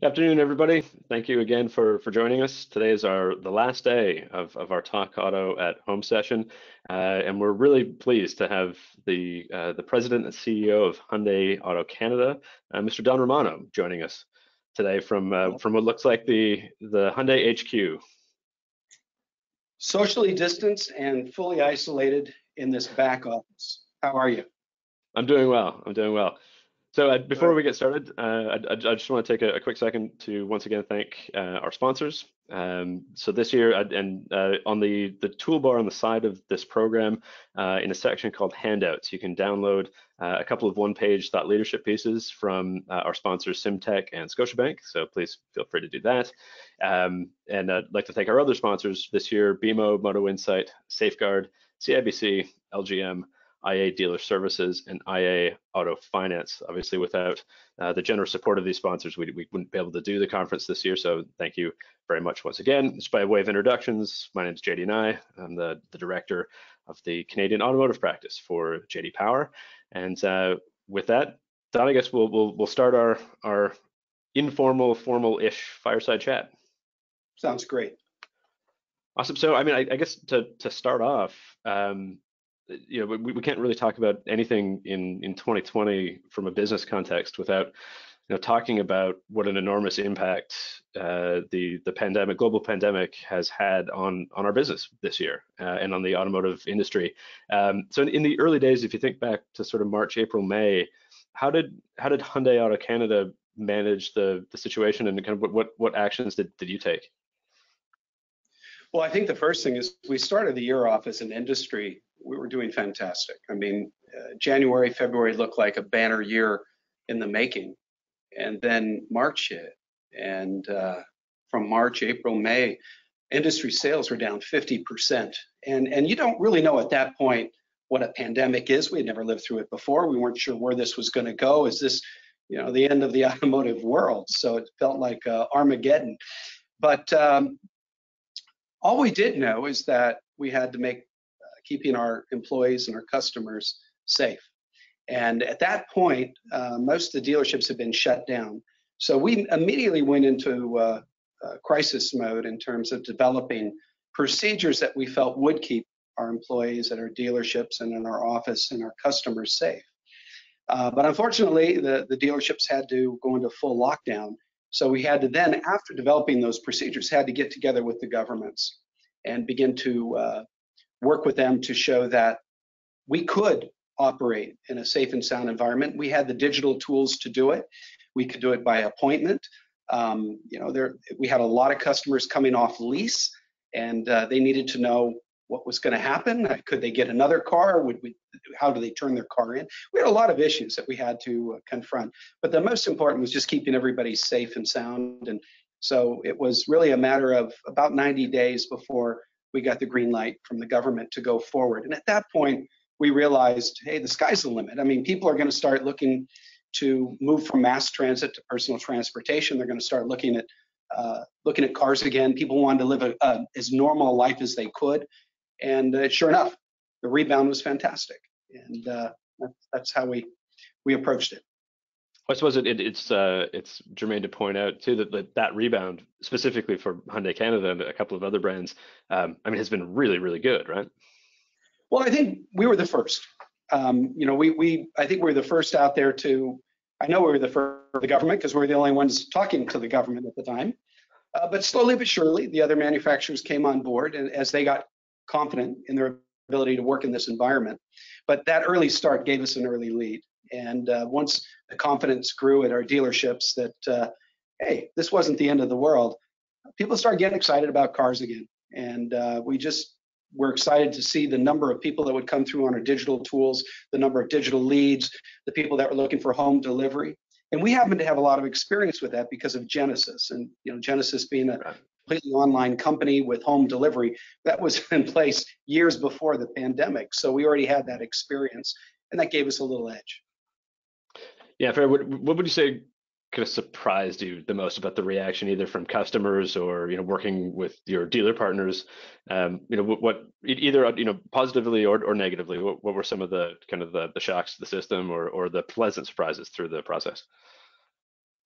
Good afternoon, everybody. Thank you again for joining us. Today is the last day of our Talk Auto at Home session, and we're really pleased to have the president and CEO of Hyundai Auto Canada, Mr. Don Romano, joining us today from what looks like the Hyundai HQ. Socially distanced and fully isolated in this back office. How are you? I'm doing well. I'm doing well. So before we get started, I just want to take a quick second to once again thank our sponsors. So this year, on the toolbar on the side of this program, in a section called Handouts, you can download a couple of one-page thought leadership pieces from our sponsors, SimTech and Scotiabank. So please feel free to do that. And I'd like to thank our other sponsors this year: BMO, Moto Insight, Safeguard, CIBC, LGM, IA Dealer Services, and IA Auto Finance. Obviously, without the generous support of these sponsors, we wouldn't be able to do the conference this year. So thank you very much once again. Just by way of introductions, my name is JD Nye. I'm the director of the Canadian Automotive Practice for JD Power. And with that, Don, I guess we'll start our informal, formal-ish fireside chat. Sounds great. Awesome. So I mean, I guess to start off, we can't really talk about anything in 2020 from a business context without talking about what an enormous impact the global pandemic has had on our business this year and on the automotive industry. So in the early days, if you think back to sort of March, April, May, how did Hyundai Auto Canada manage the situation, and kind of what actions did you take? Well, I think the first thing is we started the year off as an industry. We were doing fantastic. I mean, January, February looked like a banner year in the making. And then March hit. And from March, April, May, industry sales were down 50%. And you don't really know at that point what a pandemic is. We had never lived through it before. We weren't sure where this was going to go. Is this, the end of the automotive world? So it felt like Armageddon. But all we did know is that we had to make keeping our employees and our customers safe. And at that point, most of the dealerships had been shut down. So we immediately went into crisis mode in terms of developing procedures that we felt would keep our employees at our dealerships and in our office and our customers safe. But unfortunately, the dealerships had to go into full lockdown. So we had to then, after developing those procedures, had to get together with the governments and begin to work with them to show that we could operate in a safe and sound environment. We had the digital tools to do it. We could do it by appointment. We had a lot of customers coming off lease, and they needed to know what was going to happen. Could they get another car? How do they turn their car in? We had a lot of issues that we had to confront, but the most important was just keeping everybody safe and sound. And so it was really a matter of about 90 days before we got the green light from the government to go forward. And at that point, we realized, hey, the sky's the limit. I mean, people are going to start looking to move from mass transit to personal transportation. They're going to start looking at cars again. People wanted to live as normal a life as they could. And sure enough, the rebound was fantastic. And that's how we approached it. I suppose it's germane to point out too that rebound specifically for Hyundai Canada and a couple of other brands, has been really, really good, right? Well, I think we were the first. I think we were the first out there I know we were the first for the government because we were the only ones talking to the government at the time. But slowly but surely, the other manufacturers came on board, and as they got confident in their ability to work in this environment. But that early start gave us an early lead. And once the confidence grew at our dealerships that, hey, this wasn't the end of the world, people started getting excited about cars again. And we're excited to see the number of people that would come through on our digital tools, the number of digital leads, the people that were looking for home delivery. And we happen to have a lot of experience with that because of Genesis. And Genesis being a completely online company with home delivery, that was in place years before the pandemic. So we already had that experience, and that gave us a little edge. Yeah, fair. What would you say kind of surprised you the most about the reaction, either from customers or working with your dealer partners? What either positively or negatively? What were some of the kind of the shocks to the system or the pleasant surprises through the process?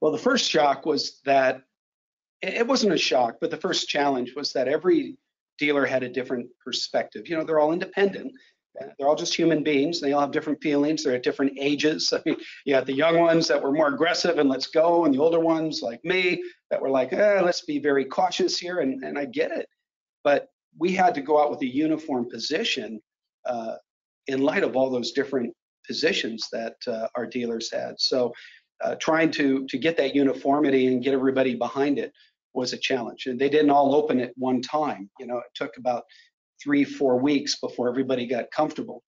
Well, the first shock was that it wasn't a shock, but the first challenge was that every dealer had a different perspective. You know, they're all independent. They're all just human beings. They all have different feelings. They're at different ages. I mean, you got the young ones that were more aggressive and let's go, and the older ones like me that were like, let's be very cautious here. And I get it. But we had to go out with a uniform position in light of all those different positions that our dealers had. So trying to get that uniformity and get everybody behind it was a challenge. And they didn't all open at one time. You know, it took about 3-4 weeks before everybody got comfortable.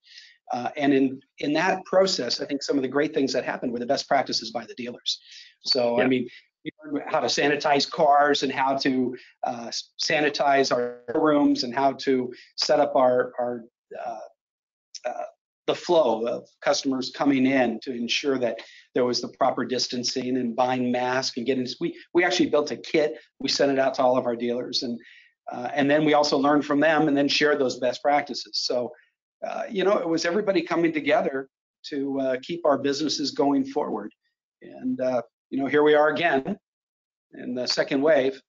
And in that process, I think some of the great things that happened were the best practices by the dealers. So, I mean, we learned how to sanitize cars and how to sanitize our rooms and how to set up the flow of customers coming in to ensure that there was the proper distancing and buying masks and getting. We actually built a kit. We sent it out to all of our dealers, and then we also learned from them and then shared those best practices. So, you know, it was everybody coming together to keep our businesses going forward. And you know, here we are again in the second wave,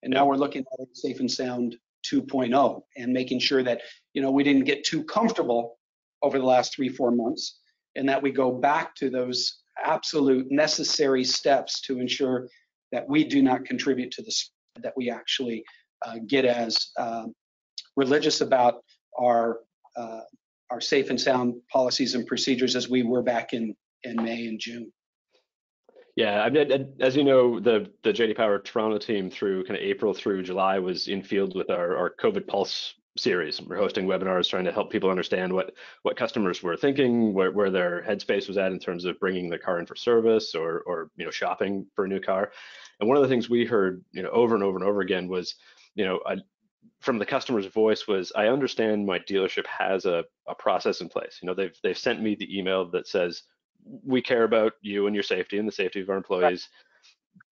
and now we're looking at Safe and Sound 2.0 and making sure that, you know, we didn't get too comfortable over the last 3-4 months, and that we go back to those absolute necessary steps to ensure that we do not contribute to the spread, that we actually get as religious about our safe and sound policies and procedures as we were back in May and June. Yeah, I mean, as you know, the JD Power Toronto team through kind of April through July was in field with our COVID Pulse series. We're hosting webinars trying to help people understand what customers were thinking, where their headspace was at in terms of bringing their car in for service or you know, shopping for a new car. And one of the things we heard, you know, over and over and over again was, you know, from the customer's voice was, I understand my dealership has a process in place. You know, they've sent me the email that says, we care about you and your safety and the safety of our employees.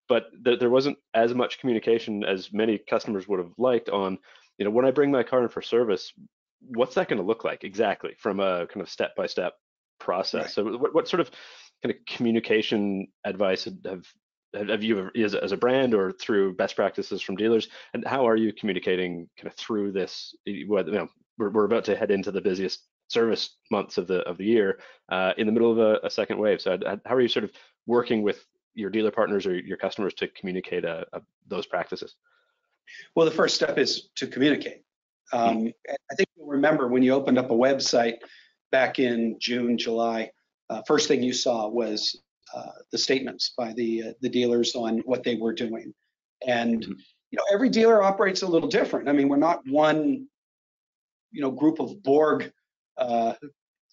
But there wasn't as much communication as many customers would have liked on, you know, when I bring my car in for service, what's that going to look like exactly from a kind of step-by-step process? Right. So what sort of kind of communication advice have you as a brand or through best practices from dealers, and how are you communicating kind of through this? You know, we're about to head into the busiest service months of the year in the middle of a second wave. So how are you sort of working with your dealer partners or your customers to communicate those practices? Well, the first step is to communicate. I think you'll remember when you opened up a website back in June, July, first thing you saw was the statements by the dealers on what they were doing. And you know, every dealer operates a little different. I mean, we're not one, you know, group of Borg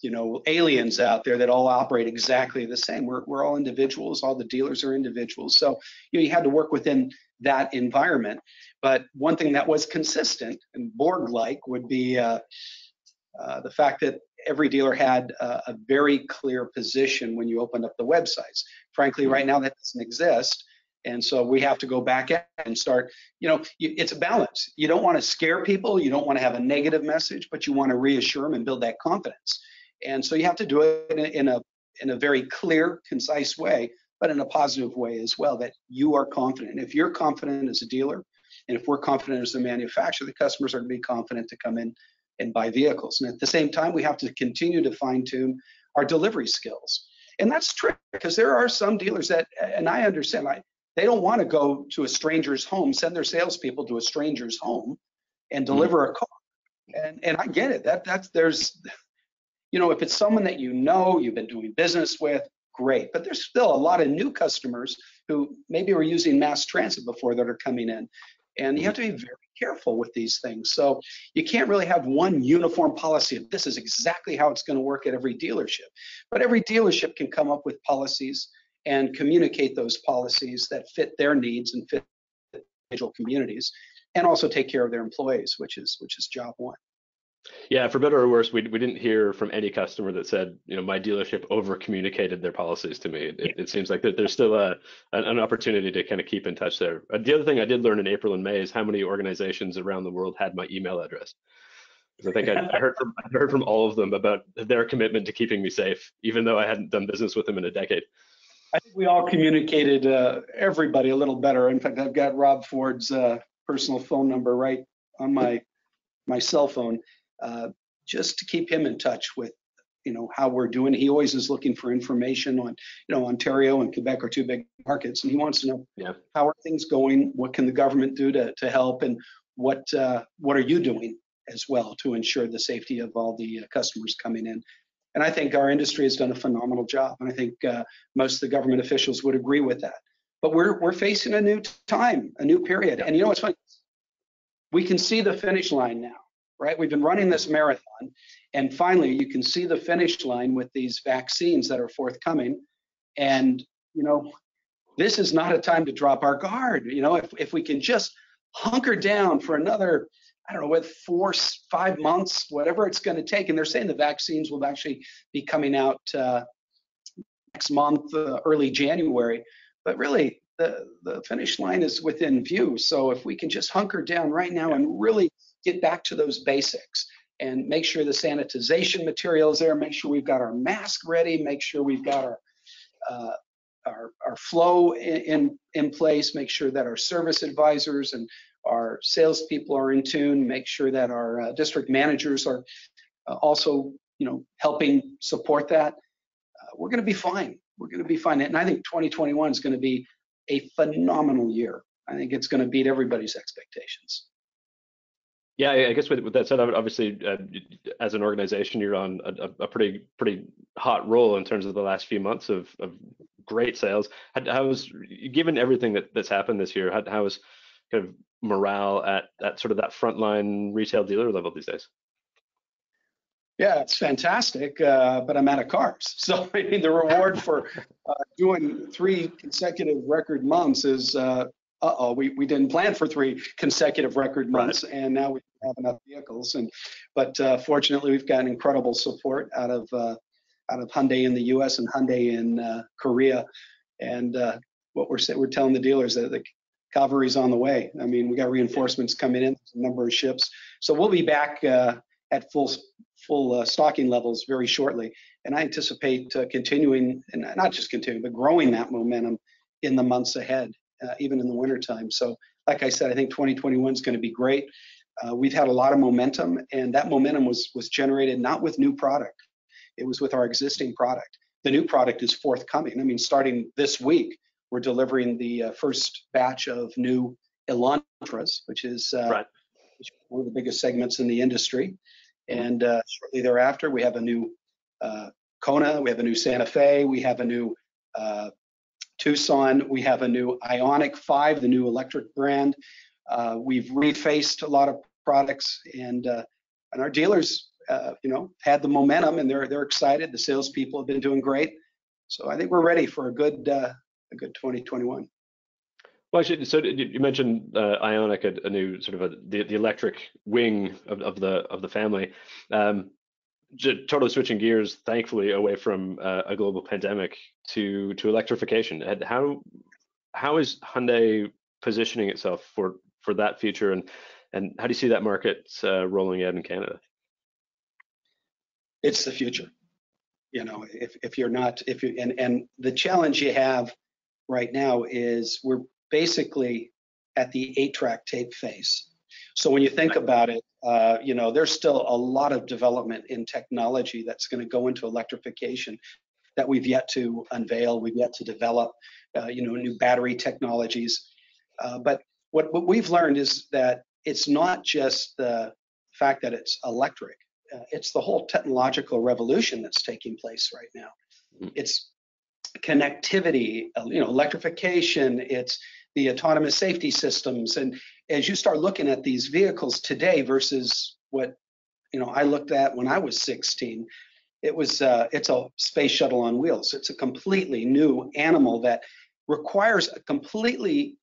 you know, aliens out there that all operate exactly the same. We're all individuals. All the dealers are individuals. So you know, you had to work within that environment. But one thing that was consistent and Borg-like would be the fact that every dealer had a very clear position when you opened up the websites. Frankly, right now that doesn't exist. And so we have to go back and start, you know, it's a balance. You don't want to scare people. You don't want to have a negative message, but you want to reassure them and build that confidence. And so you have to do it in a very clear, concise way, but in a positive way as well, that you are confident. If you're confident as a dealer, and if we're confident as a manufacturer, the customers are going to be confident to come in and buy vehicles. And at the same time, we have to continue to fine tune our delivery skills. And that's tricky because there are some dealers that, and I understand, they don't want to go to a stranger's home, send their salespeople to a stranger's home and deliver a car. And I get it. There's, you know, if it's someone that you know, you've been doing business with, great. But there's still a lot of new customers who maybe were using mass transit before that are coming in. And you have to be very careful with these things. So you can't really have one uniform policy of this is exactly how it's going to work at every dealership. But every dealership can come up with policies and communicate those policies that fit their needs and fit individual communities, and also take care of their employees, which is job one. Yeah, for better or worse, we didn't hear from any customer that said, you know, my dealership over communicated their policies to me. It seems like that there's still an opportunity to kind of keep in touch there. The other thing I did learn in April and May is how many organizations around the world had my email address. Because I think I heard from all of them about their commitment to keeping me safe, even though I hadn't done business with them in a decade. I think we all communicated everybody a little better. In fact, I've got Rob Ford's personal phone number right on my cell phone, uh, just to keep him in touch with how we're doing. He always is looking for information on Ontario and Quebec are two big markets, and he wants to know Yeah. how are things going, what can the government do to help, and what are you doing as well to ensure the safety of all the customers coming in. And I think our industry has done a phenomenal job, and I think most of the government officials would agree with that. But we're facing a new time, a new period, and what's funny? We can see the finish line now, right? We've been running this marathon, and finally you can see the finish line with these vaccines that are forthcoming. And this is not a time to drop our guard. If we can just hunker down for another, I don't know, with 4, 5 months, whatever it's going to take. And they're saying the vaccines will actually be coming out next month, early January. But really, the finish line is within view. So if we can just hunker down right now and really get back to those basics and make sure the sanitization material is there, make sure we've got our mask ready, make sure we've got our flow in place, make sure that our service advisors and our salespeople are in tune, make sure that our district managers are also, helping support that. We're going to be fine. We're going to be fine. And I think 2021 is going to be a phenomenal year. I think it's going to beat everybody's expectations. Yeah, I guess with that said, obviously, as an organization, you're on a pretty hot roll in terms of the last few months of great sales. How's, given everything that's happened this year, how is kind of morale at sort of that frontline retail dealer level these days? Yeah, it's fantastic, but I'm out of cars. So I mean, the reward for doing 3 consecutive record months is, we didn't plan for 3 consecutive record months, right. And now we have enough vehicles. But fortunately, we've gotten incredible support out of Hyundai in the U.S. and Hyundai in Korea. And what we're telling the dealers that the cavalry's on the way. I mean, we got reinforcements coming in, a number of ships. So we'll be back at full stocking levels very shortly. And I anticipate continuing, and not just continuing, but growing that momentum in the months ahead, even in the wintertime. So like I said, I think 2021 is going to be great. We've had a lot of momentum, and that momentum was generated not with new product. It was with our existing product. The new product is forthcoming. I mean, starting this week, we're delivering the first batch of new Elantras, which is right. One of the biggest segments in the industry. And shortly thereafter, we have a new Kona, we have a new Santa Fe, we have a new Tucson, we have a new Ioniq 5, the new electric brand. We've refaced a lot of products, and our dealers, had the momentum, and they're excited. The salespeople have been doing great, so I think we're ready for a good 2021. Well, so you mentioned Ioniq, a new sort of the electric wing of the family. Totally switching gears, thankfully, away from a global pandemic to electrification. How is Hyundai positioning itself for that future, and how do you see that market rolling out in Canada? It's the future. If you're not, and the challenge you have right now is we're basically at the 8-track tape phase. So when you think about it, there's still a lot of development in technology that's going to go into electrification that we've yet to unveil, we've yet to develop, new battery technologies. But what we've learned is that it's not just the fact that it's electric, it's the whole technological revolution that's taking place right now. It's connectivity, electrification, it's the autonomous safety systems. And as you start looking at these vehicles today versus what, I looked at when I was 16, it's a space shuttle on wheels. It's a completely new animal that requires a completely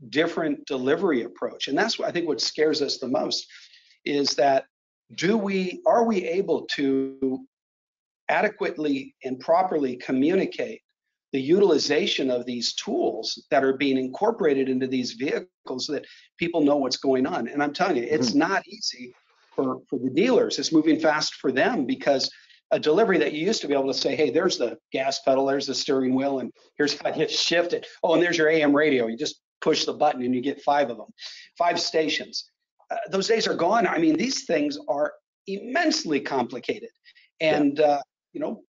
different delivery approach. And that's what I think what scares us the most is that are we able to adequately and properly communicate the utilization of these tools that are being incorporated into these vehicles so that people know what's going on? And I'm telling you, it's not easy for the dealers. It's moving fast for them because a delivery that you used to be able to say, hey, there's the gas pedal, there's the steering wheel, and here's how you shift it. Oh, and there's your AM radio. You just push the button and you get 5 of them, 5 stations. Those days are gone. I mean, these things are immensely complicated, and you know,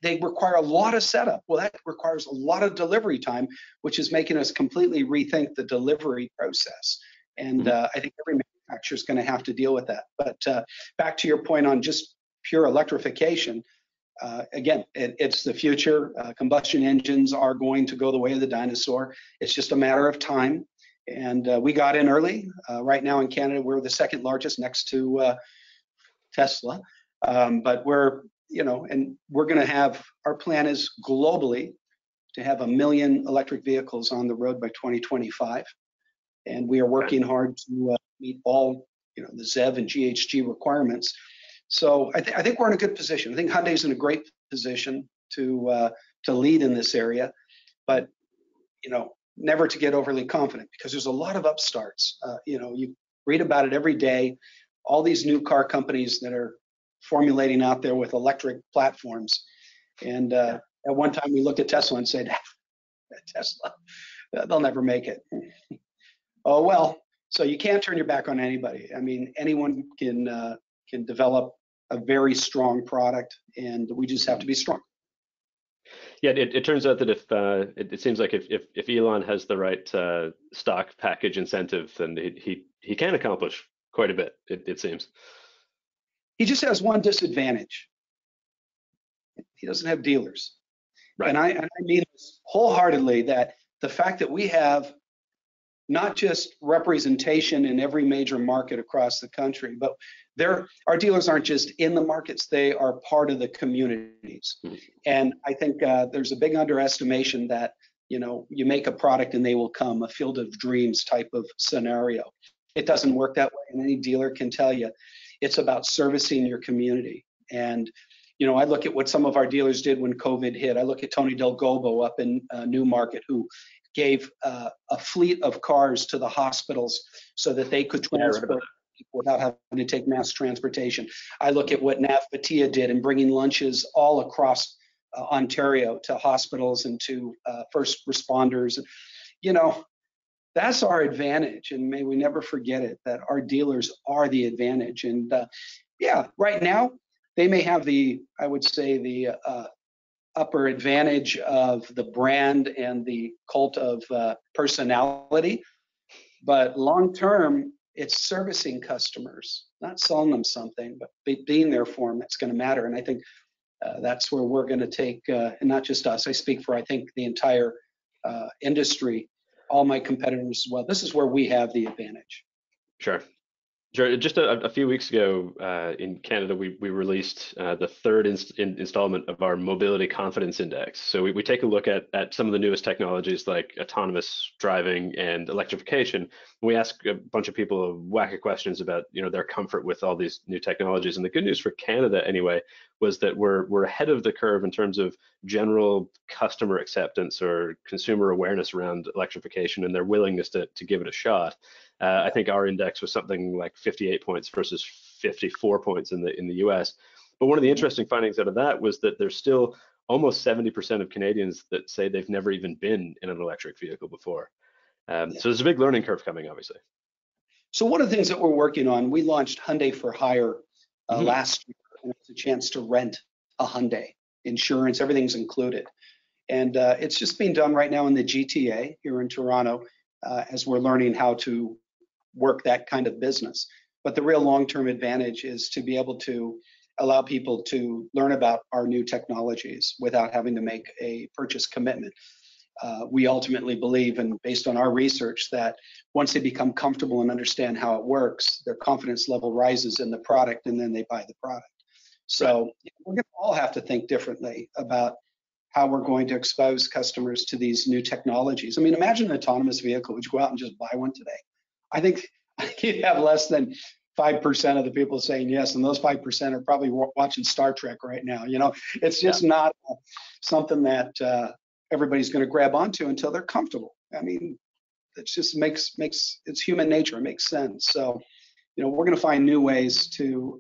they require a lot of setup. Well, that requires a lot of delivery time, which is making us completely rethink the delivery process. And I think every manufacturer is going to have to deal with that. But back to your point on just pure electrification, again, it's the future. Combustion engines are going to go the way of the dinosaur. It's just a matter of time. And we got in early. Right now in Canada, we're the second largest next to Tesla. But we're, you know, and we're going to have, our plan is globally to have 1 million electric vehicles on the road by 2025. And we are working hard to meet all, you know, the ZEV and GHG requirements. So I think we're in a good position. I think Hyundai's in a great position to lead in this area, but, you know, never to get overly confident, because there's a lot of upstarts. You know, you read about it every day, all these new car companies that are formulating out there with electric platforms. And at one time we looked at Tesla and said, Tesla, they'll never make it. Oh, well, so you can't turn your back on anybody. I mean, anyone can develop a very strong product, and we just have to be strong. Yeah, it turns out that if it seems like if Elon has the right stock package incentive, then he can accomplish quite a bit. It seems. He just has one disadvantage. He doesn't have dealers. Right. And I mean this wholeheartedly, that the fact that we have not just representation in every major market across the country, but our dealers aren't just in the markets, they are part of the communities. And I think there's a big underestimation that, you know, you make a product and they will come, a field of dreams type of scenario. It doesn't work that way, and any dealer can tell you. It's about servicing your community. And, you know, I look at what some of our dealers did when COVID hit. I look at Tony Del Gobo up in Newmarket, who gave a fleet of cars to the hospitals so that they could transport people without having to take mass transportation. I look at what Nav Patia did in bringing lunches all across Ontario to hospitals and to first responders. You know, that's our advantage, and may we never forget it, that our dealers are the advantage. And yeah, right now they may have I would say the upper advantage of the brand and the cult of personality, but long term, it's servicing customers, not selling them something, but being there for them. That's going to matter. And I think that's where we're going to take, and not just us, I speak for, I think, the entire industry, all my competitors as well. This is where we have the advantage. Sure. Sure. Just a few weeks ago in Canada, we released the third installment of our Mobility Confidence Index. So we take a look at some of the newest technologies like autonomous driving and electrification. We ask a bunch of people a whack of questions about, you know, their comfort with all these new technologies. And the good news for Canada anyway was that we're ahead of the curve in terms of general customer acceptance or consumer awareness around electrification and their willingness to give it a shot. I think our index was something like 58 points versus 54 points in the US. But one of the interesting findings out of that was that there's still almost 70% of Canadians that say they've never even been in an electric vehicle before. So there's a big learning curve coming, obviously. So one of the things that we're working on, we launched Hyundai for Hire last year, and it's a chance to rent a Hyundai. Insurance, everything's included. And it's just being done right now in the GTA here in Toronto as we're learning how to work that kind of business. But the real long-term advantage is to be able to allow people to learn about our new technologies without having to make a purchase commitment. We ultimately believe, and based on our research, that once they become comfortable and understand how it works, their confidence level rises in the product, and then they buy the product. So we're going to all have to think differently about how we're going to expose customers to these new technologies. I mean, imagine an autonomous vehicle. Would you go out and just buy one today? I think you'd have less than 5% of the people saying yes, and those 5% are probably watching Star Trek right now. You know, it's just not something that everybody's going to grab onto until they're comfortable. I mean, it just makes it's human nature. It makes sense. So, you know, we're going to find new ways to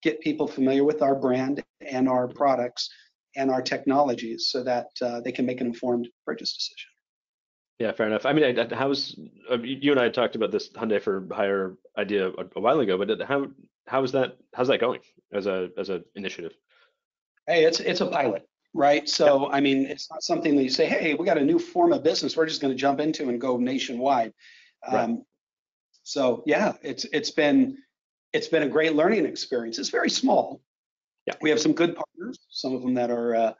get people familiar with our brand and our products and our technologies so that they can make an informed purchase decision. Yeah, fair enough. I mean, how's you and I had talked about this Hyundai for Hire idea a while ago, but how's that going as a initiative? Hey, it's a pilot, right? Yeah, So, I mean, it's not something that you say, hey, we got a new form of business we're just going to jump into and go nationwide. right. Um, so yeah, it's been a great learning experience. It's very small. Yeah. We have some good partners, some of them that are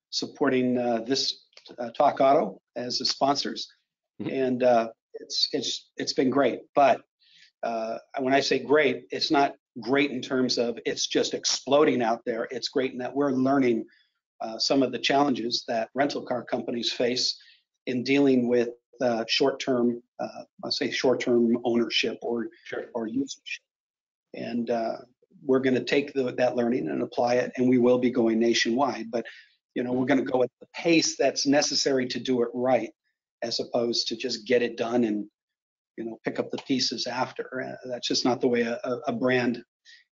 supporting this TalkAUTO as the sponsors, Mhm. and it's been great. But when I say great, it's not great in terms of it's just exploding out there. It's great in that we're learning some of the challenges that rental car companies face in dealing with short-term, I'll say short-term ownership Sure. or usage. And we're going to take that learning and apply it, and we will be going nationwide. But we're going to go at the pace that's necessary to do it right, as opposed to just get it done and pick up the pieces after. That's just not the way a brand.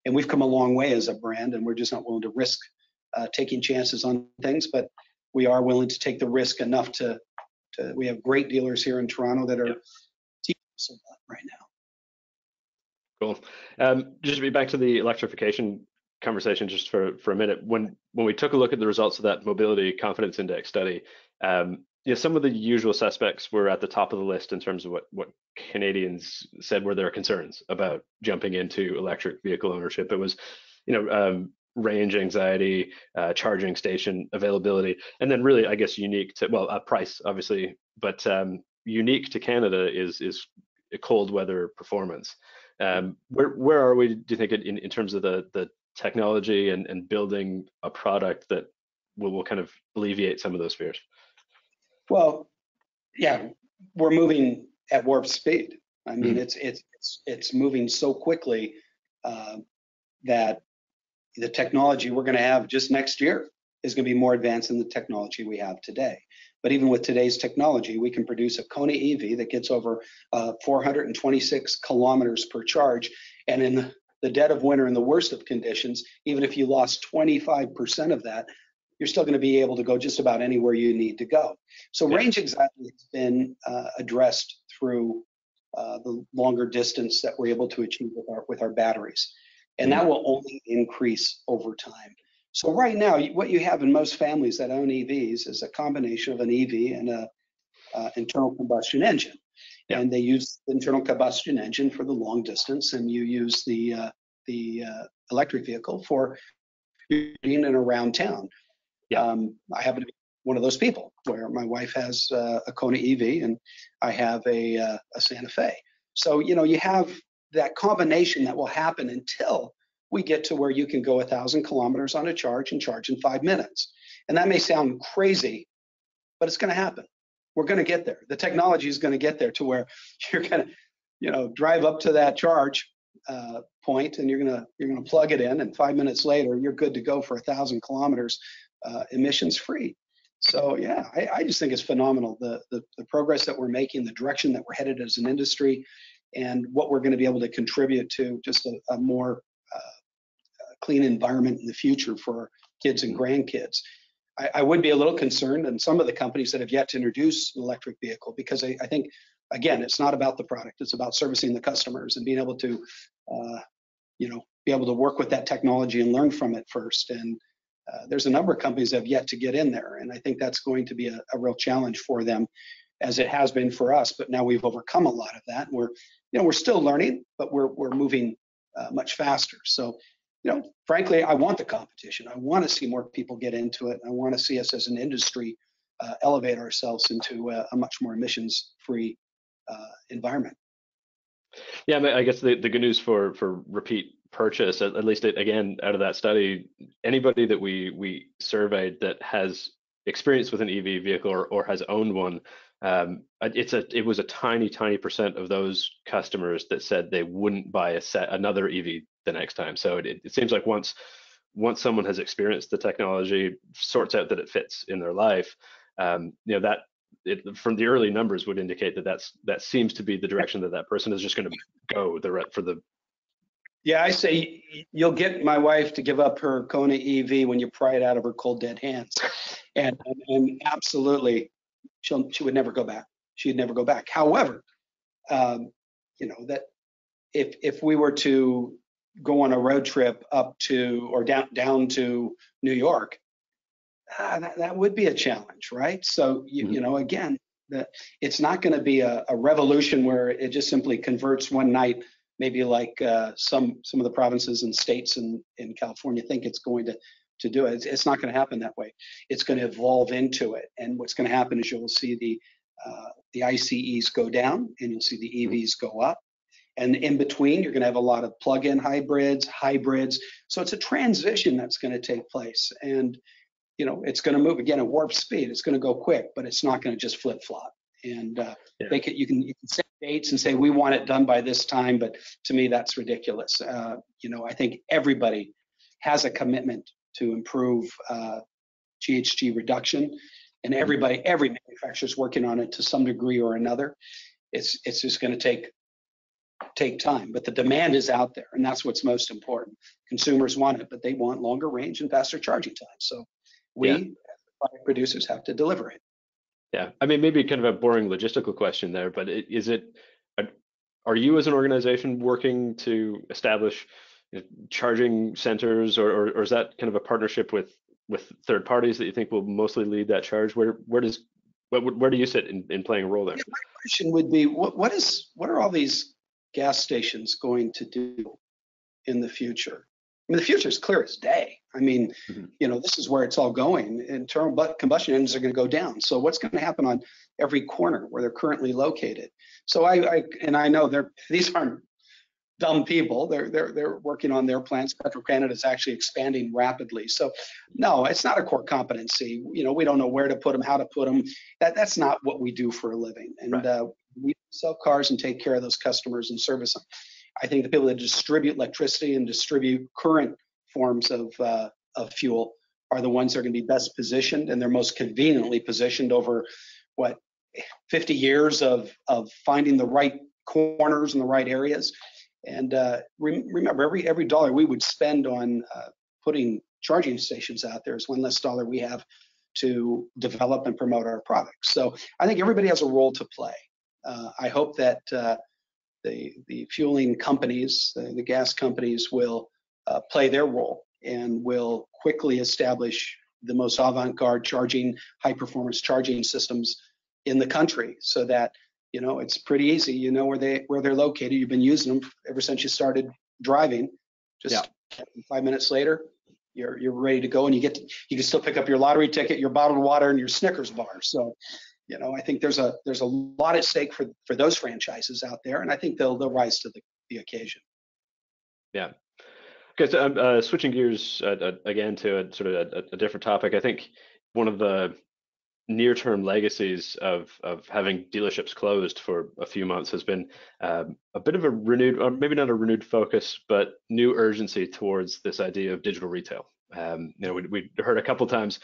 And we've come a long way as a brand, and we're just not willing to risk taking chances on things. But we are willing to take the risk enough to. We have great dealers here in Toronto that are Yep. teaching us a lot right now. Cool. Just to be back to the electrification conversation just for a minute. When we took a look at the results of that mobility confidence index study, some of the usual suspects were at the top of the list in terms of what Canadians said were their concerns about jumping into electric vehicle ownership. It was, range anxiety, charging station availability, and then really, I guess, unique to, well, price, obviously, but unique to Canada is cold weather performance. Where are we, do you think, in terms of the technology and building a product that will kind of alleviate some of those fears? Well, yeah, we're moving at warp speed. I mean, Mhm. it's moving so quickly that the technology we're going to have just next year is going to be more advanced than the technology we have today. But even with today's technology, we can produce a Kona EV that gets over 426 kilometers per charge. And in the dead of winter, in the worst of conditions, even if you lost 25% of that, you're still going to be able to go just about anywhere you need to go. So Yeah. range anxiety has been addressed through the longer distance that we're able to achieve with our batteries. And Mhm. that will only increase over time. So right now, what you have in most families that own EVs is a combination of an EV and a internal combustion engine. Yeah. And they use the internal combustion engine for the long distance, and you use the electric vehicle for being in and around town. Yeah. I happen to be one of those people where my wife has a Kona EV and I have a Santa Fe. So you have that combination that will happen until we get to where you can go 1,000 kilometers on a charge and charge in 5 minutes. And that may sound crazy, but it's going to happen. We're going to get there. The technology is going to get there to where you're going to, drive up to that charge point, and you're going to plug it in, and 5 minutes later, you're good to go for 1,000 kilometers, emissions free. So yeah, I just think it's phenomenal the progress that we're making, the direction that we're headed as an industry, and what we're going to be able to contribute to just a more clean environment in the future for our kids and grandkids. I would be a little concerned in some of the companies that have yet to introduce an electric vehicle, because I think, again, it's not about the product, it's about servicing the customers and being able to be able to work with that technology and learn from it first. And there's a number of companies that have yet to get in there, and I think that's going to be a real challenge for them, as it has been for us. But now we've overcome a lot of that. And we're still learning, but we're moving much faster. So, frankly, I want the competition. I want to see more people get into it. I want to see us as an industry elevate ourselves into a much more emissions-free environment. Yeah, I mean, I guess the good news for repeat purchase, at least again out of that study, anybody that we surveyed that has experience with an EV vehicle or has owned one, it was a tiny percent of those customers that said they wouldn't buy another EV the next time. So it seems like once someone has experienced the technology, sorts out that it fits in their life, that from the early numbers would indicate that seems to be the direction that person is just going to go for the Yeah, I say you'll get my wife to give up her Kona EV when you pry it out of her cold dead hands, and absolutely, she would never go back. She'd never go back. However, um, that if we were to go on a road trip up to or down to New York, that would be a challenge, right? So Mhm. again, it's not going to be a revolution where it just simply converts one night, maybe like some of the provinces and states in California think it's going to do it. It's not going to happen that way. It's going to evolve into it, and what's going to happen is you'll see the ICEs go down, and you'll see the Mhm. EVs go up. And in between, you're going to have a lot of plug-in hybrids. So it's a transition that's going to take place. And it's going to move again at warp speed. It's going to go quick, but it's not going to just flip flop. And Yeah. you can set dates and say we want it done by this time, but to me that's ridiculous. I think everybody has a commitment to improve GHG reduction, and Mhm. every manufacturer is working on it to some degree or another. It's just going to take time, but the demand is out there, and that's what's most important. Consumers want it, but they want longer range and faster charging time. So Yeah. we, product producers, have to deliver it. Yeah. I mean, maybe kind of a boring logistical question there, but uh, are you as an organization working to establish charging centers, or is that kind of a partnership with third parties that you think will mostly lead that charge? Where do you sit in playing a role there? Yeah, my question would be, what are all these gas stations going to do in the future? I mean, the future is clear as day. I mean, Mhm. this is where it's all going. Internal combustion engines are going to go down. So what's going to happen on every corner where they're currently located? So I know these aren't dumb people. They're working on their plans. Petro-Canada is actually expanding rapidly. So no, it's not a core competency. We don't know where to put them, how to put them. That's not what we do for a living. And Right. we sell cars and take care of those customers and service them. I think the people that distribute electricity and distribute current forms of fuel are the ones that are going to be best positioned, and they're most conveniently positioned over what 50 years of finding the right corners in the right areas. And remember, every dollar we would spend on putting charging stations out there is one less dollar we have to develop and promote our products. So I think everybody has a role to play. I hope that the fueling companies, the gas companies, will play their role and will quickly establish the most avant-garde high performance charging systems in the country, so that it's pretty easy. You know where they're located. You've been using them ever since you started driving. Yeah. Just 5 minutes later, you're ready to go, and you can still pick up your lottery ticket, your bottled water, and your Snickers bar. So I think there's a lot at stake for those franchises out there, and I think they'll rise to the occasion. Yeah. Okay, so switching gears again to a sort of a different topic. I think one of the near-term legacies of having dealerships closed for a few months has been a bit of a renewed, or maybe not a renewed focus, but new urgency towards this idea of digital retail. We heard a couple times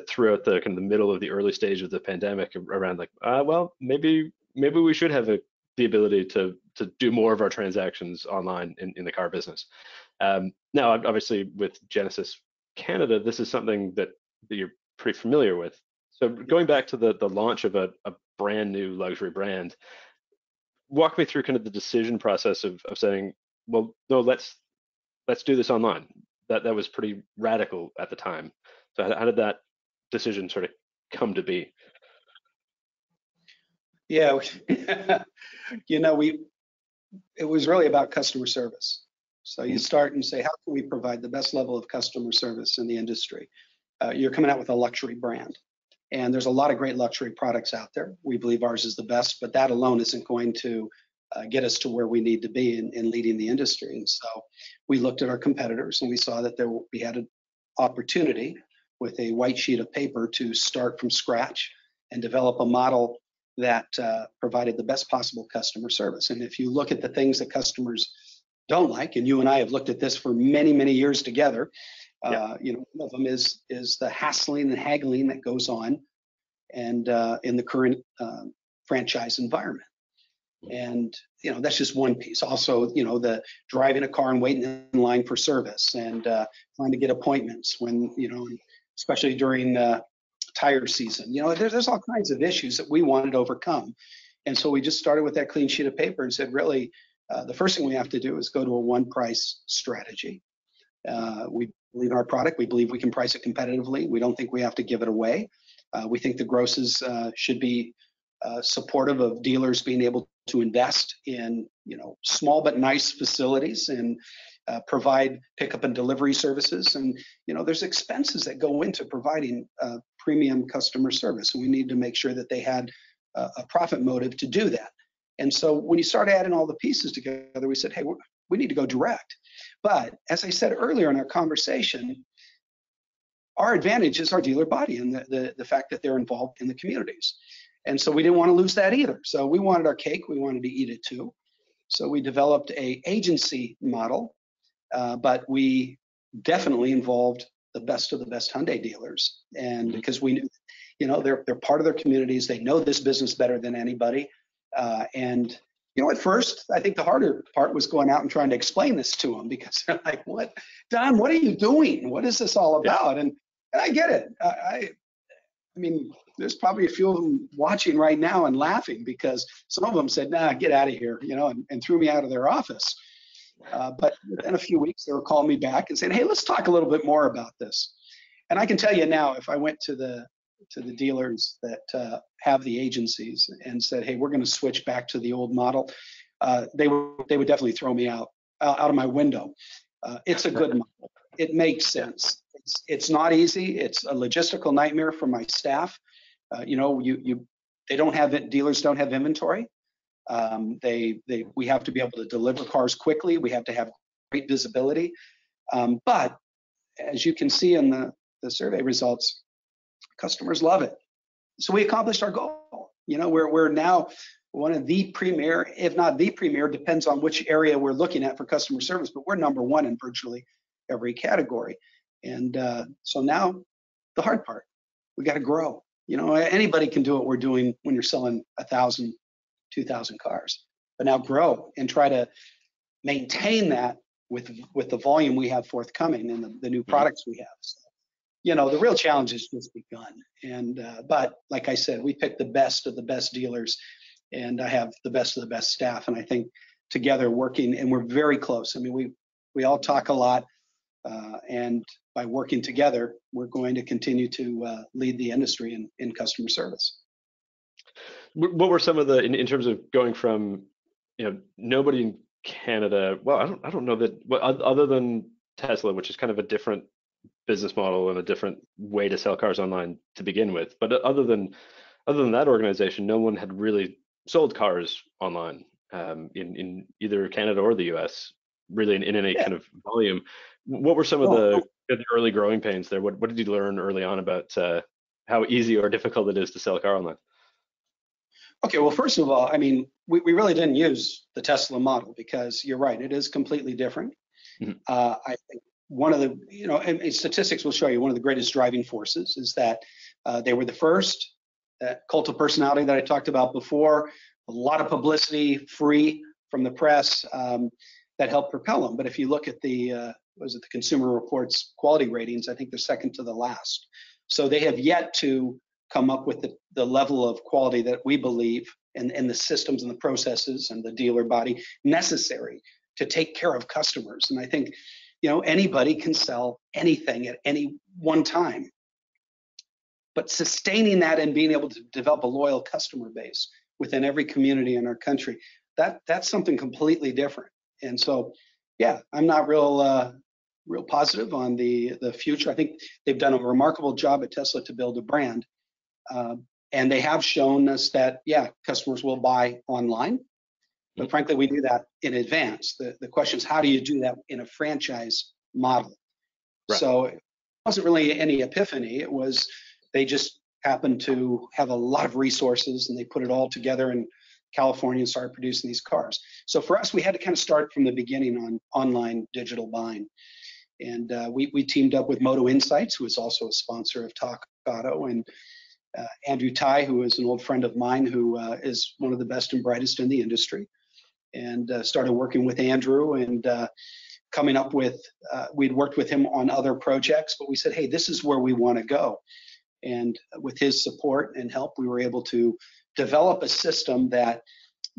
throughout the kind of the middle of the early stage of the pandemic around like, well, maybe we should have the ability to do more of our transactions online in the car business. Now, obviously, with Genesis Canada, this is something that you're pretty familiar with. So going back to the launch of a brand new luxury brand, walk me through kind of the decision process of saying, well, no, let's do this online. That was pretty radical at the time. So how did that decision sort of come to be? Yeah, it was really about customer service. So you Mhm. start and say, how can we provide the best level of customer service in the industry? You're coming out with a luxury brand, and there's a lot of great luxury products out there. We believe ours is the best, but that alone isn't going to get us to where we need to be in leading the industry. And so we looked at our competitors, and we saw that we had an opportunity with a white sheet of paper to start from scratch and develop a model that provided the best possible customer service. And if you look at the things that customers don't like, and you and I have looked at this for many, many years together, Yeah. one of them is the hassling and haggling that goes on, and in the current franchise environment. And, that's just one piece. Also, the driving a car and waiting in line for service and trying to get appointments when, especially during tire season. There's all kinds of issues that we wanted to overcome. And so we just started with that clean sheet of paper and said, really, the first thing we have to do is go to a one price strategy. We believe in our product. We believe we can price it competitively. We don't think we have to give it away. We think the grosses should be supportive of dealers being able to invest in, small but nice facilities and provide pickup and delivery services. And, there's expenses that go into providing premium customer service. And we need to make sure that they had a profit motive to do that. And so when you start adding all the pieces together, we said, hey, we need to go direct. But as I said earlier in our conversation, our advantage is our dealer body and the fact that they're involved in the communities. And so we didn't want to lose that either. So we wanted our cake. We wanted to eat it too. So we developed a agency model, but we definitely involved the best of the best Hyundai dealers. And because we knew, they're part of their communities. They know this business better than anybody. And at first, I think the harder part was going out and trying to explain this to them because they're like, "What, Don? What are you doing? What is this all about?" And I get it. I mean, there's probably a few of them watching right now and laughing because some of them said, "Nah, get out of here," and threw me out of their office. But in a few weeks, they were calling me back and saying, "Hey, let's talk a little bit more about this." And I can tell you now, if I went to the dealers that have the agencies and said, "Hey, we're going to switch back to the old model," they would definitely throw me out of my window. It's a good model. It makes sense. It's not easy. It's a logistical nightmare for my staff. They don't have it. Dealers don't have inventory. We have to be able to deliver cars quickly. We have to have great visibility. But as you can see in the survey results, customers love it. So we accomplished our goal. We're now one of the premier, if not the premier, depends on which area we're looking at for customer service, but we're number one in virtually every category. And so now the hard part, we got to grow. Anybody can do what we're doing when you're selling 1,000, 2,000 cars, but now grow and try to maintain that with the volume we have forthcoming and the new products we have. So, the real challenge has just begun. And but like I said, we picked the best of the best dealers, and I have the best of the best staff. And I think together working, and we're very close. I mean, we all talk a lot, and by working together, we're going to continue to lead the industry in customer service. What were some of the in terms of going from nobody in Canada? Well, I don't know that. Well, other than Tesla, which is kind of a different business model and a different way to sell cars online to begin with. But other than that organization, no one had really sold cars online in either Canada or the US, really in any kind of volume. What were some of the early growing pains there? What did you learn early on about how easy or difficult it is to sell a car online? Okay, well, first of all, I mean, we really didn't use the Tesla model because you're right, it is completely different. I think one of the, and statistics will show you one of the greatest driving forces is that they were the first, that cult of personality that I talked about before, a lot of publicity, free from the press, that helped propel them. But if you look at the Consumer Reports quality ratings, I think they're second to the last. So they have yet to come up with the level of quality that we believe and the systems and the processes and the dealer body necessary to take care of customers. And I think, anybody can sell anything at any one time. But sustaining that and being able to develop a loyal customer base within every community in our country, that's something completely different. And so, yeah, I'm not real positive on the future. I think they've done a remarkable job at Tesla to build a brand. And they have shown us that, customers will buy online. But frankly, we do that in advance. The question is, how do you do that in a franchise model? Right. So it wasn't really any epiphany. It was they just happened to have a lot of resources and they put it all together in California and started producing these cars. So for us, we had to kind of start from the beginning on online digital buying. And we teamed up with Moto Insights, who is also a sponsor of TalkAUTO, and Andrew Tai, who is an old friend of mine, who is one of the best and brightest in the industry, and started working with Andrew and coming up with, we'd worked with him on other projects, but we said, hey, this is where we want to go. And with his support and help, we were able to develop a system that,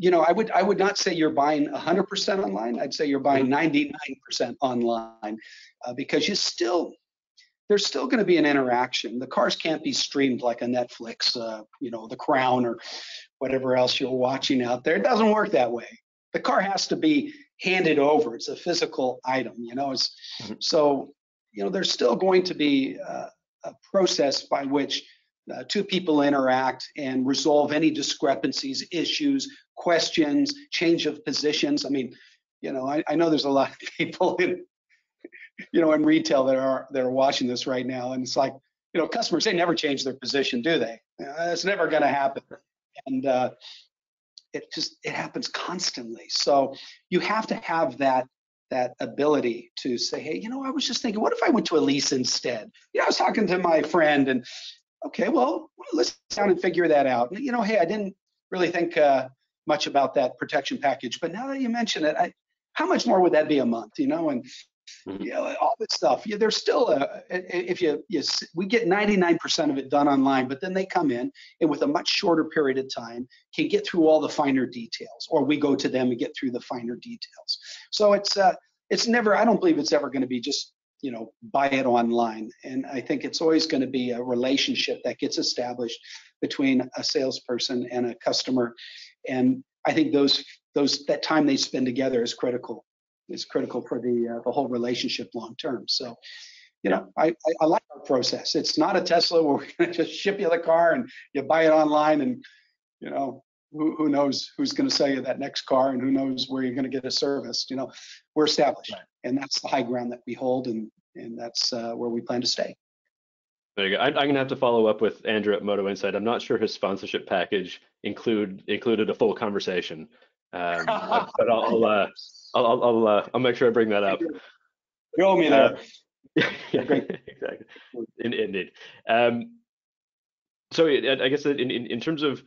I would not say you're buying 100% online. I'd say you're buying 99% online, because there's still going to be an interaction. The cars can't be streamed like a Netflix, The Crown or whatever else you're watching out there. It doesn't work that way. The car has to be handed over. It's a physical item, So, there's still going to be a process by which two people interact and resolve any discrepancies, issues, questions, change of positions. I mean, I know there's a lot of people in retail that are watching this right now, and it's like, customers, they never change their position, do they? That's never going to happen, and it happens constantly. So you have to have that ability to say, hey, I was just thinking, what if I went to a lease instead? I was talking to my friend, and okay, well, let's sit down and figure that out. And, hey, I didn't really think much about that protection package, but now that you mention it, how much more would that be a month? And all this stuff. There's still we get 99% of it done online, but then they come in and with a much shorter period of time can get through all the finer details, or we go to them and get through the finer details. So it's never, I don't believe it's ever going to be just, buy it online. And I think it's always going to be a relationship that gets established between a salesperson and a customer. And I think that time they spend together is critical. Is critical for the whole relationship long term. So, I like our process. It's not a Tesla where we're going to just ship you the car and you buy it online, and who knows who's going to sell you that next car, and who knows where you're going to get it serviced. We're established, right. And that's the high ground that we hold, and that's where we plan to stay. There you go. I'm going to have to follow up with Andrew at Moto Insight. I'm not sure his sponsorship package included a full conversation, but I'll make sure I bring that up. You owe me there. Yeah, exactly. Indeed. So I guess in terms of,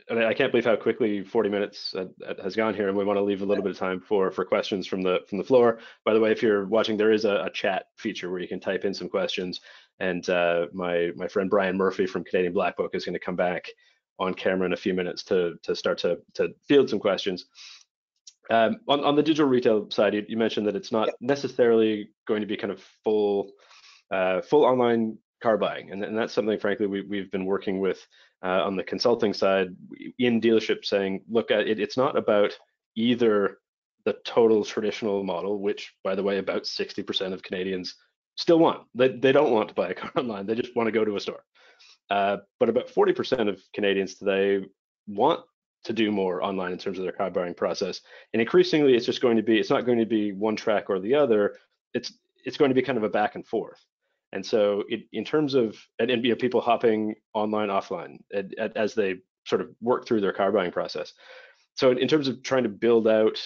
I can't believe how quickly 40 minutes has gone here, and we want to leave a little bit of time for questions from the floor. By the way, if you're watching, there is a chat feature where you can type in some questions, and my friend Brian Murphy from Canadian Black Book is going to come back on camera in a few minutes to start to field some questions. On the digital retail side, you mentioned that it's not necessarily going to be kind of full online car buying, and that's something, frankly, we've been working with on the consulting side in dealerships, saying, look, it's not about either the total traditional model, which, by the way, about 60% of Canadians still want. They don't want to buy a car online; they just want to go to a store. But about 40% of Canadians today want to do more online in terms of their car buying process, and increasingly it's not going to be one track or the other. It's going to be kind of a back and forth. And so in terms of people hopping online, offline as they sort of work through their car buying process. So in terms of trying to build out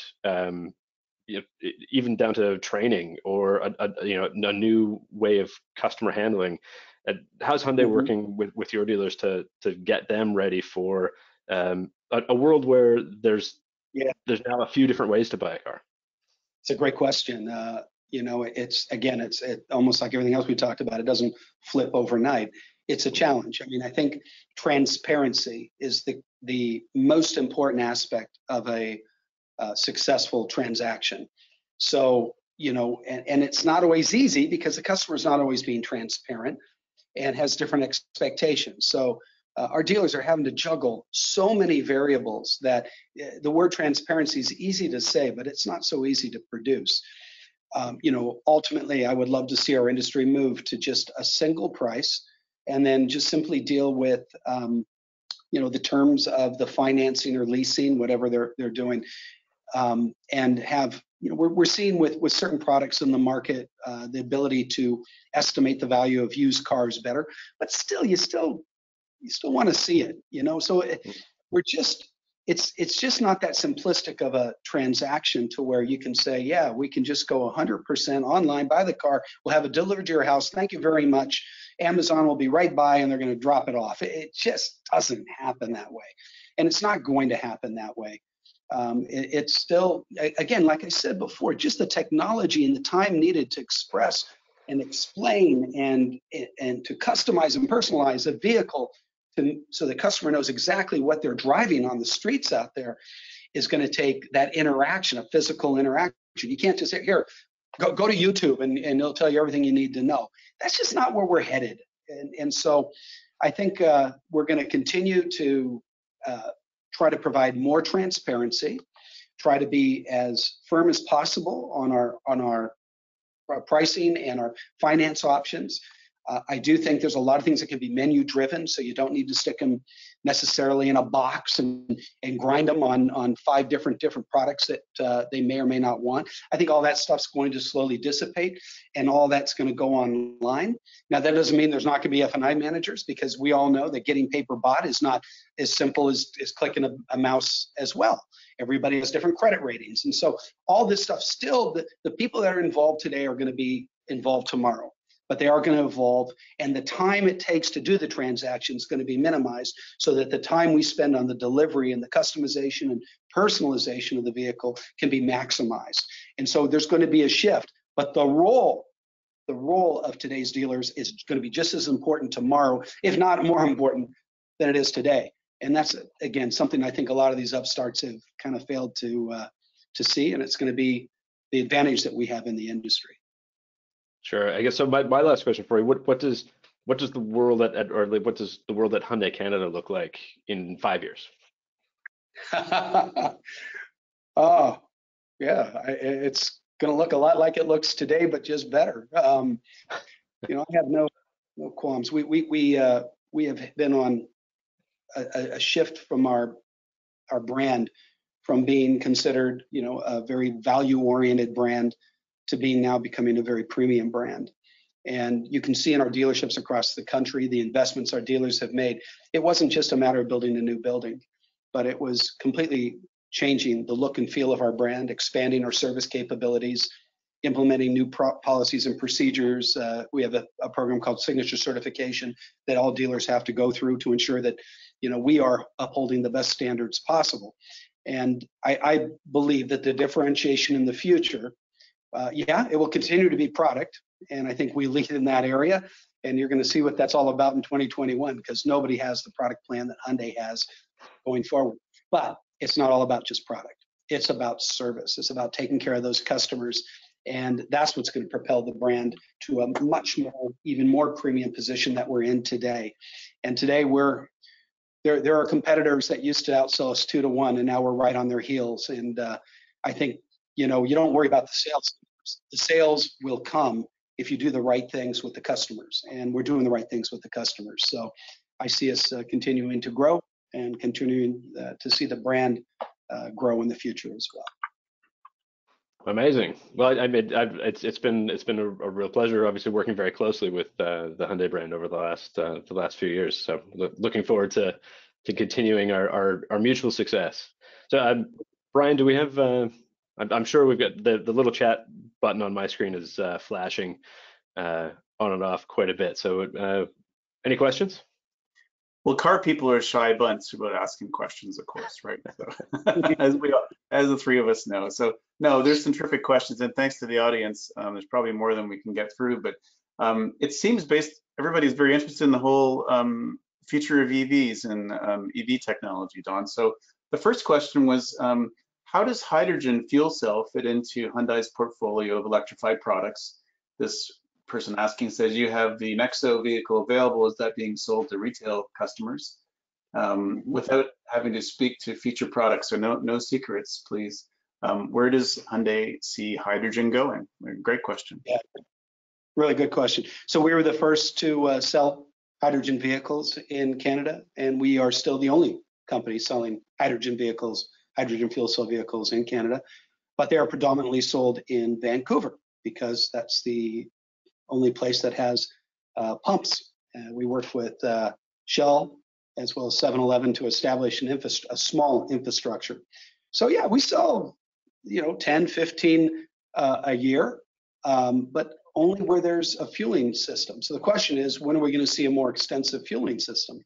even down to training or a new way of customer handling, how's Hyundai working with your dealers to get them ready for a world where there's now a few different ways to buy a car? It's a great question. It's almost like everything else we talked about. It doesn't flip overnight. It's a challenge. I mean, I think transparency is the most important aspect of a successful transaction. So, and it's not always easy because the customer is not always being transparent and has different expectations. So our dealers are having to juggle so many variables that the word transparency is easy to say, but it's not so easy to produce. Ultimately, I would love to see our industry move to just a single price, and then just simply deal with, the terms of the financing or leasing, whatever they're doing, and have, we're seeing with certain products in the market, the ability to estimate the value of used cars better, but still, you still want to see it, So it's just not that simplistic of a transaction to where you can say, yeah, we can just go 100% online, buy the car, we'll have it delivered to your house, thank you very much, Amazon will be right by and they're going to drop it off. It just doesn't happen that way. And it's not going to happen that way. It's still, again, like I said before, just the technology and the time needed to express and explain and to customize and personalize a vehicle so the customer knows exactly what they're driving on the streets out there is going to take that interaction, a physical interaction. You can't just say, here, go to YouTube and it'll tell you everything you need to know. That's just not where we're headed. And so I think we're going to continue to try to provide more transparency, try to be as firm as possible on our pricing and our finance options. I do think there's a lot of things that can be menu driven, so you don't need to stick them necessarily in a box and grind them on 5 different products that they may or may not want. I think all that stuff's going to slowly dissipate and all that's going to go online. Now, that doesn't mean there's not going to be F&I managers, because we all know that getting paper bought is not as simple as clicking a mouse as well. Everybody has different credit ratings. And so all this stuff still, the people that are involved today are going to be involved tomorrow, but they are going to evolve, and the time it takes to do the transaction is going to be minimized so that the time we spend on the delivery and the customization and personalization of the vehicle can be maximized. And so there's going to be a shift, but the role of today's dealers is going to be just as important tomorrow, if not more important than it is today. And that's, again, something I think a lot of these upstarts have kind of failed to see, and it's going to be the advantage that we have in the industry. Sure. I guess so. My last question for you: what does the world what does the world at Hyundai Canada look like in 5 years? Oh, yeah, it's going to look a lot like it looks today, but just better. I have no qualms. We have been on a shift from our brand from being considered, a very value-oriented brand to being now becoming a very premium brand. And you can see in our dealerships across the country, the investments our dealers have made. It wasn't just a matter of building a new building, but it was completely changing the look and feel of our brand, expanding our service capabilities, implementing new policies and procedures. We have a program called Signature Certification that all dealers have to go through to ensure that, we are upholding the best standards possible. And I believe that the differentiation in the future, it will continue to be product, and I think we lead in that area, and you're going to see what that's all about in 2021, because nobody has the product plan that Hyundai has going forward. But it's not all about just product. It's about service. It's about taking care of those customers, and that's what's going to propel the brand to a much more, even more premium position that we're in today. And today there are competitors that used to outsell us 2 to 1, and now we're right on their heels. And I think, you don't worry about the sales. The sales will come if you do the right things with the customers, and we're doing the right things with the customers. So I see us continuing to grow and continuing to see the brand grow in the future as well. Amazing. Well, it's been a real pleasure, obviously, working very closely with the Hyundai brand over the last few years. So looking forward to continuing our mutual success. So Brian, do we have? I'm sure we've got the little chat button on my screen is flashing on and off quite a bit. So any questions? Well, car people are a shy bunch about asking questions, of course, right? So, as the 3 of us know. So no, there's some terrific questions, and thanks to the audience. There's probably more than we can get through, but it seems everybody's very interested in the whole future of EVs and EV technology, Don. So the first question was, how does hydrogen fuel cell fit into Hyundai's portfolio of electrified products? This person asking says, you have the Nexo vehicle available. Is that being sold to retail customers? Without having to speak to future products, so no secrets, please. Where does Hyundai see hydrogen going? Great question. Yeah, really good question. So we were the first to sell hydrogen vehicles in Canada, and we are still the only company selling hydrogen fuel cell vehicles in Canada, but they are predominantly sold in Vancouver because that's the only place that has pumps. We worked with Shell as well as 7-Eleven to establish a small infrastructure. So yeah, we sell 10, 15 a year, but only where there's a fueling system. So the question is, when are we going to see a more extensive fueling system?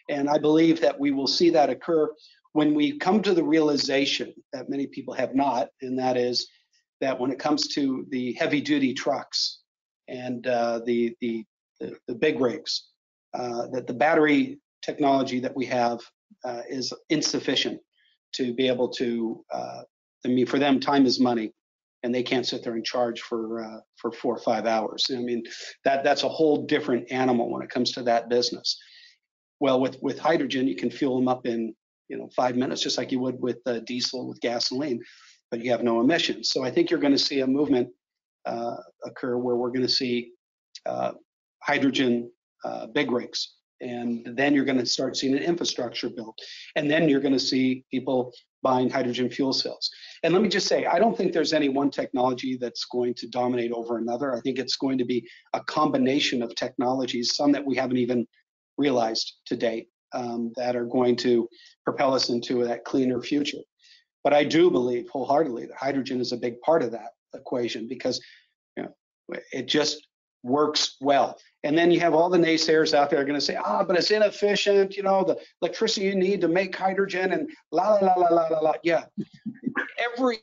And I believe that we will see that occur when we come to the realization that many people have not, and that is that when it comes to the heavy duty trucks and the big rigs, that the battery technology that we have is insufficient to be able to, I mean, for them, time is money, and they can't sit there and charge for 4 or 5 hours. I mean, that's a whole different animal when it comes to that business. Well, with hydrogen, you can fuel them up in 5 minutes, just like you would with diesel, with gasoline, but you have no emissions. So I think you're going to see a movement occur where we're going to see hydrogen big rigs, and then you're going to start seeing an infrastructure built, and then you're going to see people buying hydrogen fuel cells. And let me just say, I don't think there's any one technology that's going to dominate over another. I think it's going to be a combination of technologies, some that we haven't even realized to date, that are going to propel us into that cleaner future. But I do believe wholeheartedly that hydrogen is a big part of that equation, because it just works well. And then you have all the naysayers out there are going to say, but it's inefficient, the electricity you need to make hydrogen and la la la la la la la. Yeah, every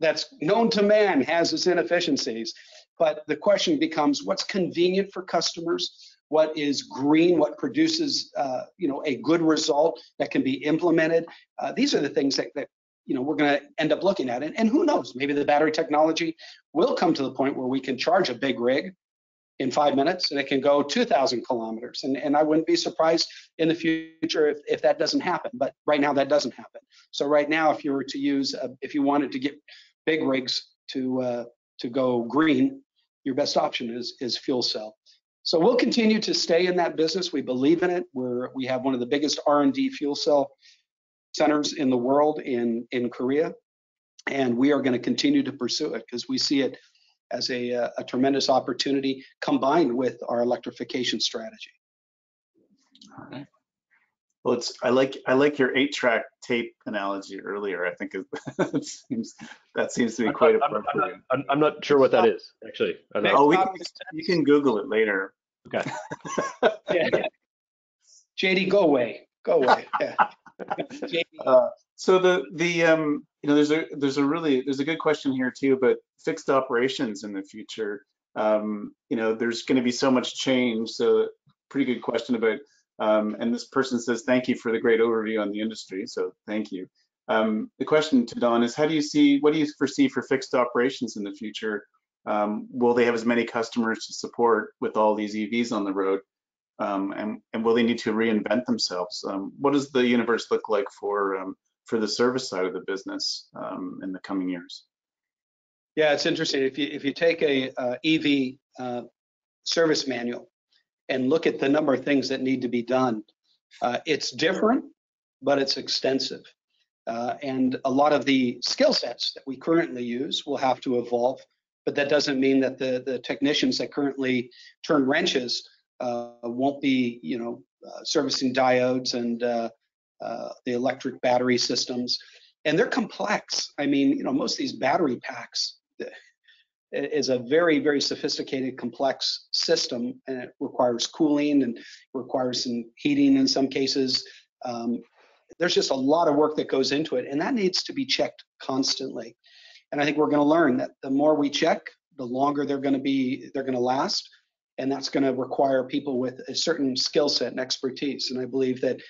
that's known to man has its inefficiencies. But the question becomes, what's convenient for customers? What is green? What produces a good result that can be implemented? These are the things that we're going to end up looking at. And who knows, maybe the battery technology will come to the point where we can charge a big rig in 5 minutes and it can go 2,000 kilometers. And I wouldn't be surprised in the future if that doesn't happen. But right now that doesn't happen. So right now, if you were to use, if you wanted to get big rigs to go green, your best option is fuel cell. So we'll continue to stay in that business. We believe in it. We have one of the biggest R&D fuel cell centers in the world in Korea, and we are going to continue to pursue it because we see it as a tremendous opportunity combined with our electrification strategy. All right. Well, I like your 8-track tape analogy earlier. I think that seems to be quite appropriate. I'm not sure what that is, actually. You can Google it later. Okay. Yeah. JD, go away. Yeah. So there's a good question here too about fixed operations in the future. There's going to be so much change. So pretty good question about. And this person says, thank you for the great overview on the industry. So thank you. The question to Don is, what do you foresee for fixed operations in the future? Will they have as many customers to support with all these EVs on the road? And will they need to reinvent themselves? What does the universe look like for the service side of the business in the coming years? Yeah, it's interesting. If you take a EV service manual and look at the number of things that need to be done, it's different, but it's extensive. And a lot of the skill sets that we currently use will have to evolve, but that doesn't mean that the technicians that currently turn wrenches won't be, servicing diodes and the electric battery systems. And they're complex. I mean, most of these battery packs is a very, very sophisticated, complex system, and it requires cooling and requires some heating in some cases. There's just a lot of work that goes into it, and that needs to be checked constantly. And I think we're going to learn that the more we check, the longer they're going to last, and that's going to require people with a certain skill set and expertise. And I believe that,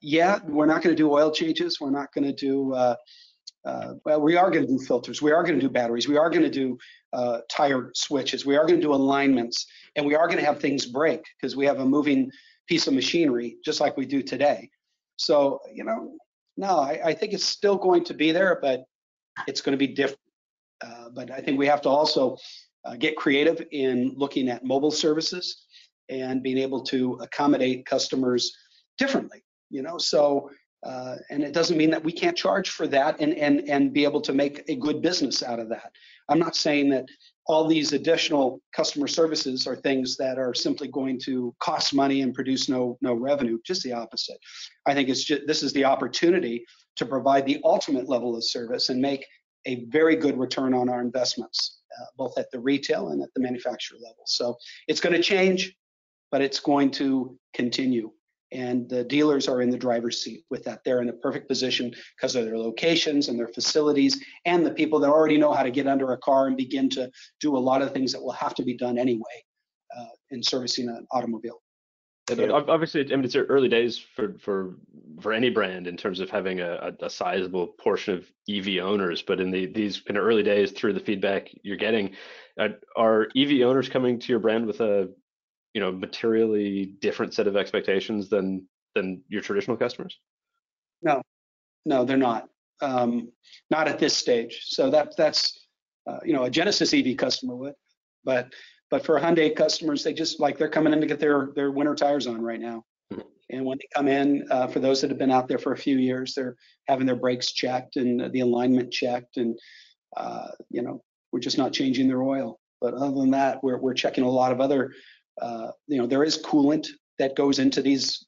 we're not going to do oil changes. We're not going to do we are going to do filters. We are going to do batteries. We are going to do tire switches. We are going to do alignments, and we are going to have things break because we have a moving piece of machinery just like we do today. So, no, I think it's still going to be there, but it's going to be different. But I think we have to also get creative in looking at mobile services and being able to accommodate customers differently, so and it doesn't mean that we can't charge for that and be able to make a good business out of that. I'm not saying that all these additional customer services are things that are simply going to cost money and produce no revenue, just the opposite. I think this is the opportunity to provide the ultimate level of service and make a very good return on our investments. both at the retail and at the manufacturer level. So it's going to change, but it's going to continue. And the dealers are in the driver's seat with that. They're in a perfect position because of their locations and their facilities and the people that already know how to get under a car and begin to do a lot of things that will have to be done anyway in servicing an automobile. And obviously, I mean, it's early days for any brand in terms of having a sizable portion of EV owners. But in these kind of early days, through the feedback you're getting, are EV owners coming to your brand with a materially different set of expectations than your traditional customers? No, they're not. Not at this stage. So that's a Genesis EV customer would, but for Hyundai customers, they're coming in to get their winter tires on right now. And when they come in, for those that have been out there for a few years, they're having their brakes checked and the alignment checked, and we're just not changing their oil. But other than that, we're checking a lot of other. There is coolant that goes into these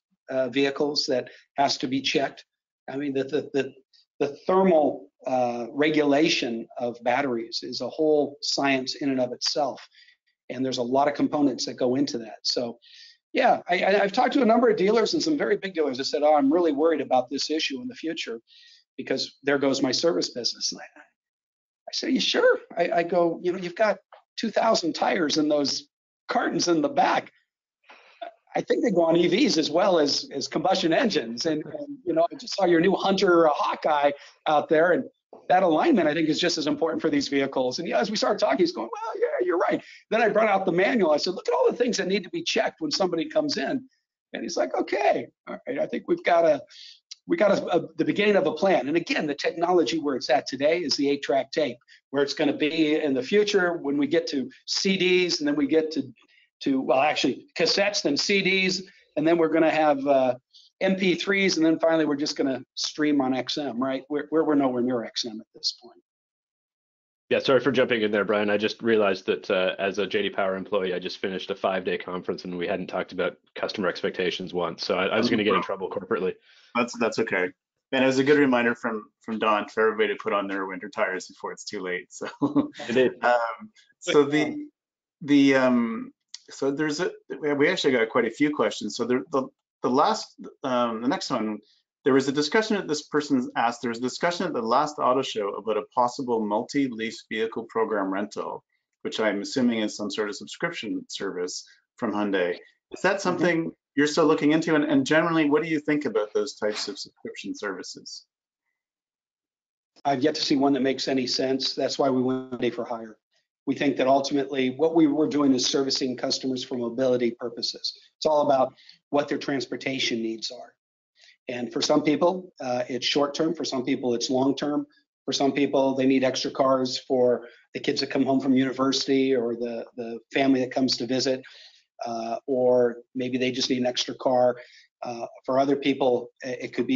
vehicles that has to be checked. I mean, the thermal regulation of batteries is a whole science in and of itself. And there's a lot of components that go into that. So, yeah, I've talked to a number of dealers and some very big dealers that said, "Oh, I'm really worried about this issue in the future because there goes my service business." And I say, "You sure?" I go, "You've got 2,000 tires in those cartons in the back. I think they go on EVs as well as combustion engines. And I just saw your new Hunter Hawkeye out there, and that alignment, I think, is just as important for these vehicles." And as we started talking, he's going, "Well, yeah, you're right." Then I brought out the manual. I said, "Look at all the things that need to be checked when somebody comes in." And he's like, "Okay, all right, I think we got the beginning of a plan." And again, the technology where it's at today is the 8-track tape. Where it's going to be in the future when we get to CDs, and then we get to well, actually cassettes, then CDs, and then we're going to have MP3s, and then finally we're just going to stream on XM, right? We're nowhere near XM at this point. Yeah, sorry for jumping in there, Brian. I just realized that as a JD Power employee, I just finished a 5-day conference and we hadn't talked about customer expectations once. So I was going to get in trouble corporately. That's okay. And it was a good reminder from Don for everybody to put on their winter tires before it's too late. So, so there's we actually got quite a few questions. So the next one, there was a discussion that this person asked. There was a discussion at the last auto show about a possible multi-lease vehicle program rental, which I'm assuming is some sort of subscription service from Hyundai. Is that something you're still looking into? And generally, what do you think about those types of subscription services? I've yet to see one that makes any sense. That's why we went Hyundai for Hire. We think that ultimately what we were doing is servicing customers for mobility purposes. It's all about what their transportation needs are. And for some people, it's short term. For some people, it's long term. For some people, they need extra cars for the kids that come home from university or the family that comes to visit, or maybe they just need an extra car. For other people, it could be,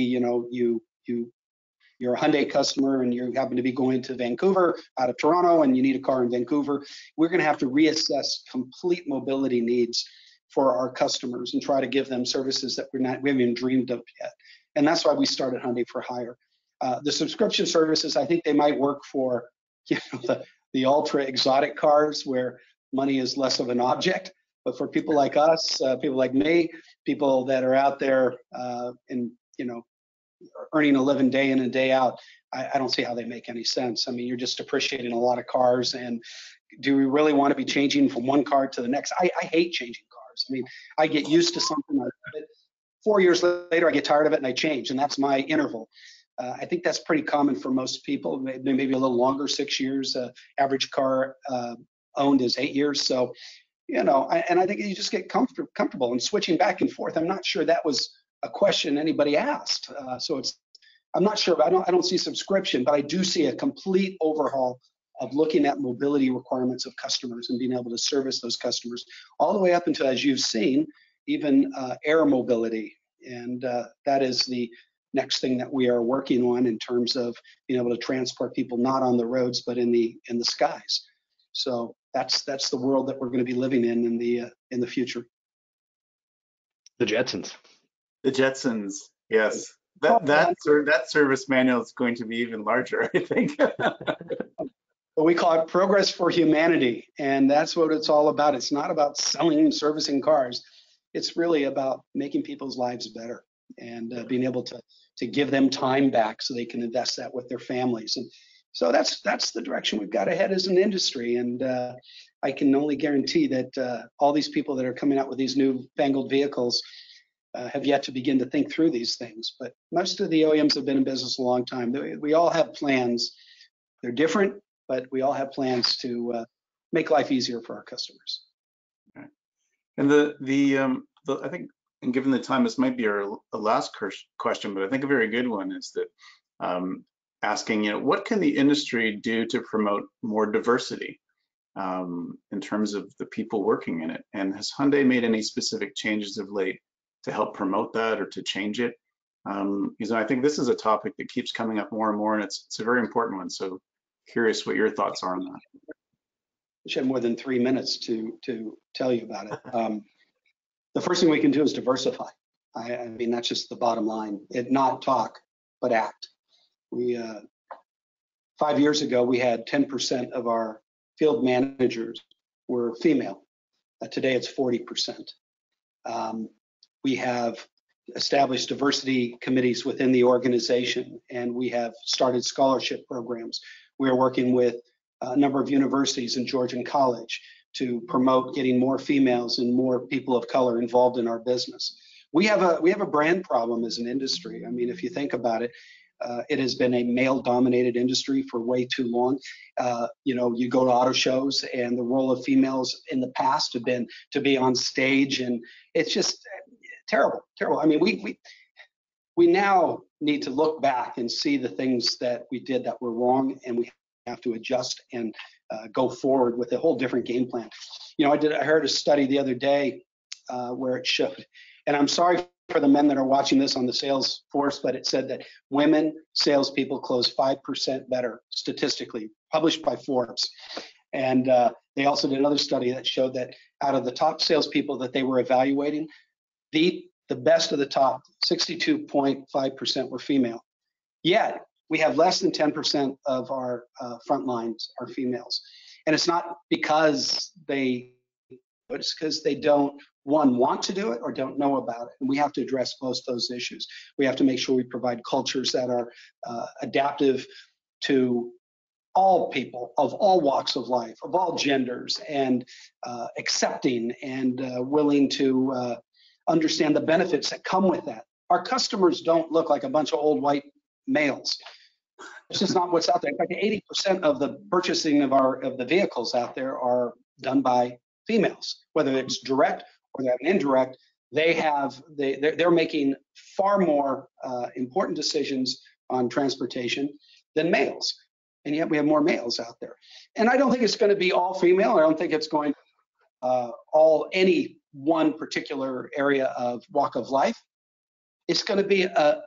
you're a Hyundai customer and you happen to be going to Vancouver out of Toronto and you need a car in Vancouver. We're going to have to reassess complete mobility needs for our customers and try to give them services that we haven't even dreamed of yet. And that's why we started Hyundai for Hire. The subscription services, I think they might work for the ultra exotic cars where money is less of an object. But for people like us, people like me, people that are out there earning a living day in and day out, I don't see how they make any sense. I mean, you're just appreciating a lot of cars, and do we really want to be changing from one car to the next? I hate changing cars. I mean, I get used to something. 4 years later, I get tired of it and I change, and that's my interval. I think that's pretty common for most people, maybe a little longer, 6 years. Average car owned is 8 years. So, and I think you just get comfortable and switching back and forth. I'm not sure that was a question anybody asked. I'm not sure. I don't see subscription, but I do see a complete overhaul of looking at mobility requirements of customers and being able to service those customers all the way up until, as you've seen, even air mobility. And that is the next thing that we are working on in terms of being able to transport people not on the roads, but in the skies. So that's the world that we're going to be living in the future. The Jetsons. The Jetsons, yes. That service manual is going to be even larger, I think. What we call it progress for humanity, and that's what it's all about. It's not about selling and servicing cars. It's really about making people's lives better and being able to give them time back so they can invest that with their families. And so that's the direction we've got ahead as an industry. And I can only guarantee that all these people that are coming out with these new fangled vehicles have yet to begin to think through these things. But most of the OEMs have been in business a long time. We all have plans. They're different, but we all have plans to make life easier for our customers. Okay. And I think, and given the time, this might be our last question, but I think a very good one is that asking, what can the industry do to promote more diversity in terms of the people working in it? And has Hyundai made any specific changes of late to help promote that or to change it? Because I think this is a topic that keeps coming up more and more, and it's a very important one. So curious what your thoughts are on that. I should have more than 3 minutes to tell you about it. The first thing we can do is diversify. I mean, that's just the bottom line. Not talk, but act. 5 years ago, we had 10% of our field managers were female. Today, it's 40%. We have established diversity committees within the organization, and we have started scholarship programs. We are working with a number of universities and Georgian College to promote getting more females and more people of color involved in our business. We have a brand problem as an industry. I mean, if you think about it, it has been a male-dominated industry for way too long. You go to auto shows, and the role of females in the past have been to be on stage, and it's just terrible, terrible. I mean, we now need to look back and see the things that we did that were wrong, and we have to adjust and go forward with a whole different game plan. I heard a study the other day where it showed, and I'm sorry for the men that are watching this on the sales force, but it said that women salespeople close 5% better statistically, published by Forbes. And they also did another study that showed that out of the top salespeople that they were evaluating, the best of the top, 62.5% were female. Yet we have less than 10% of our front lines are females. And it's not because it's because they don't, want to do it or don't know about it. And we have to address most of those issues. We have to make sure we provide cultures that are adaptive to all people of all walks of life, of all genders, and accepting and willing to understand the benefits that come with that. Our customers don't look like a bunch of old white males. It's just not what's out there. In fact, 80% of the purchasing of the vehicles out there are done by females, whether it's direct or they have an indirect. They're making far more important decisions on transportation than males, and yet we have more males out there. And I don't think it's going to be all female. I don't think it's going any one particular area of walk of life. It's going to be a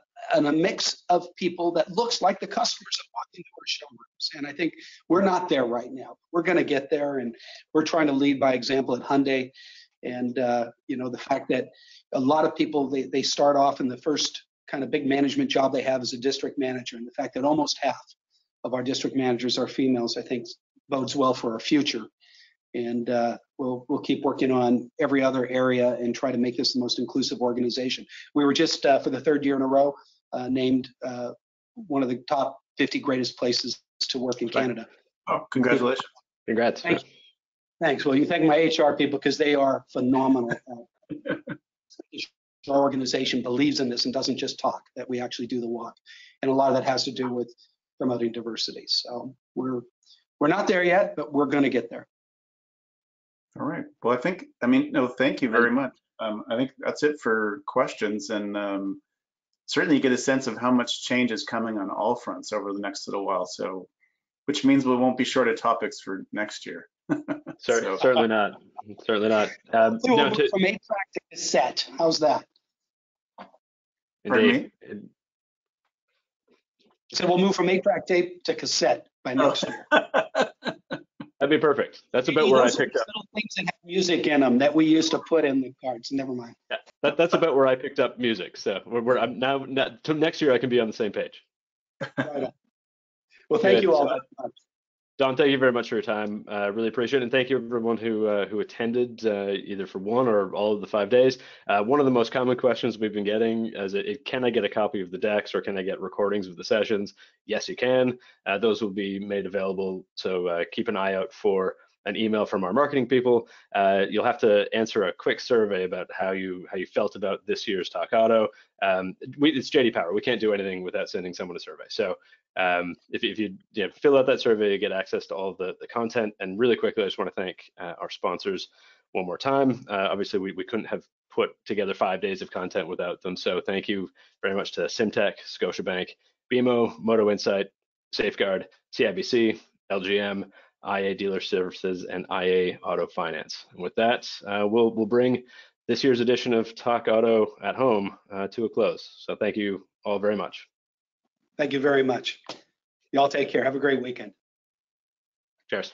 mix of people that looks like the customers that walk into our showrooms. And I think we're not there right now. We're going to get there, and we're trying to lead by example at Hyundai. And the fact that a lot of people, they start off in the first kind of big management job they have as a district manager, and the fact that almost half of our district managers are females, I think bodes well for our future. And we'll keep working on every other area and try to make this the most inclusive organization. We were just, for the third year in a row, named one of the top 50 greatest places to work in Canada. Oh, congratulations. Congrats. Thanks. Well, you thank my HR people because they are phenomenal. Our organization believes in this and doesn't just talk, that we actually do the walk. And a lot of that has to do with promoting diversity. So we're not there yet, but we're going to get there. All right. Well, thank you very much. I think that's it for questions. And certainly you get a sense of how much change is coming on all fronts over the next little while. So, which means we won't be short of topics for next year. Certainly not. Certainly not. From 8-track to cassette. How's that? Indeed. So we'll move from 8-track tape to cassette by next year. That'd be perfect. That's about where I picked up. Little things that have music in them that we used to put in the cards. Never mind. Yeah, that's about where I picked up music. So I'm now to next year I can be on the same page. Right on. Well, thank you all. Don, thank you very much for your time. Really appreciate it, and thank you everyone who attended either for one or all of the 5 days. One of the most common questions we've been getting is, can I get a copy of the decks or can I get recordings of the sessions? Yes, you can. Those will be made available, so keep an eye out for an email from our marketing people. You'll have to answer a quick survey about how you felt about this year's TalkAUTO. It's JD Power. We can't do anything without sending someone a survey. So if you fill out that survey, you get access to all of the content. And really quickly, I just want to thank our sponsors one more time. Obviously, we couldn't have put together 5 days of content without them. So thank you very much to Simtech, Scotiabank, BMO, Moto Insight, Safeguard, CIBC, LGM, IA Dealer Services, and IA Auto Finance. And with that, we'll bring this year's edition of TalkAUTO at Home to a close. So thank you all very much. Thank you very much. Y'all take care. Have a great weekend. Cheers.